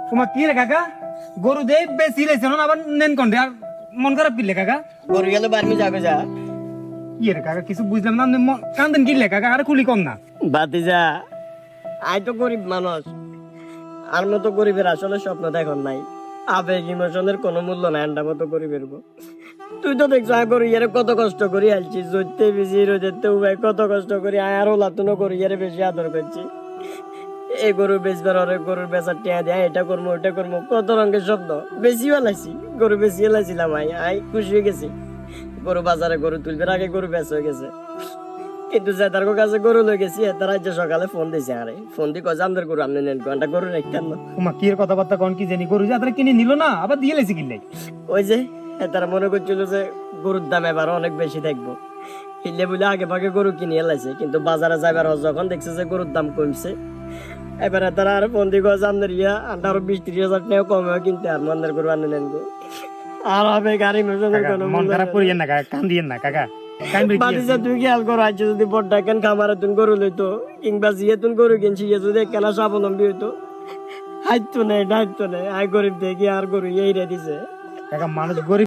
তোমার কি রে কাকা গরু দে বেশি লেছে না আবার নেন কোন আর মন খারাপ কিলে কাকা গরু গেলে বারমি যাবে যা ইয়ে রে কাকা কিছু বুঝলাম না আপনি কান্দেন কিলে কাকা আর কুলি কম না বাতিজা আই তো গরিব মানুষ আর মতো গরিবের আসলে স্বপ্ন দেখুন নাই আবেগ ইমোশনের কোনো মূল্য নাই আন্ডা মতো গরিবের গো। তুই তো দেখছো আয় গরু ইয়ারে কত কষ্ট করি আলছি জইতে বেশি রোজেতে উবাই কত কষ্ট করি আয় আরো লাতুনো গরু ইয়ারে বেশি আদর করছি এই গরু বেচবার অরে গরুর বেচার টিয়া দেয় এটা করবো ওটা করবো কত রঙের শব্দ বেশি বেলাইছি গরু বেশি এলাইছিলাম আই আই খুশি হয়ে গেছি গরু বাজারে গরু তুলবার আগে গরু বেচ হয়ে গেছে কিন্তু যে তার কাছে গরু লয়ে গেছি তার আজ সকালে ফোন দিছে আরে ফোন দি কয় আমাদের গরু আপনি নেন ঘন্টা গরু রাখতেন না তোমার কি এর কথাবার্তা কোন কি জানি গরু যাত্রা কিনে নিল না আবার দিয়ে লেছে কিলে ওই যে তারা মনে করছিল যে গরুর দাম এবার অনেক বেশি দেখবো হিলে বলে আগে ভাগে গরু কিনে এলাইছে কিন্তু বাজারে যাবার যখন দেখছে যে গরুর দাম কমছে এবারে তারা আর ফোন দিয়ে গজ আমাদের ইয়া আরো 20-30 হাজার টাকা কমে কিনতে আর মন্দের গরু আনে নেন গো আর হবে গাড়ি মেশনের কোনো মন খারাপ করিয়েন না কাকা কান্দিয়েন না কাকা বাড়িতে তুই খেয়াল করো আজ যদি বড় কেন খামারে তুই গরু লইতো কিংবা জিয়ে তুই গরু কিনছি যদি কেনা স্বাবলম্বী হইতো হাইতো নেই ডাইতো নেই আয় গরিব দেখি আর গরু এই রে দিছে কাকা মানুষ গরিব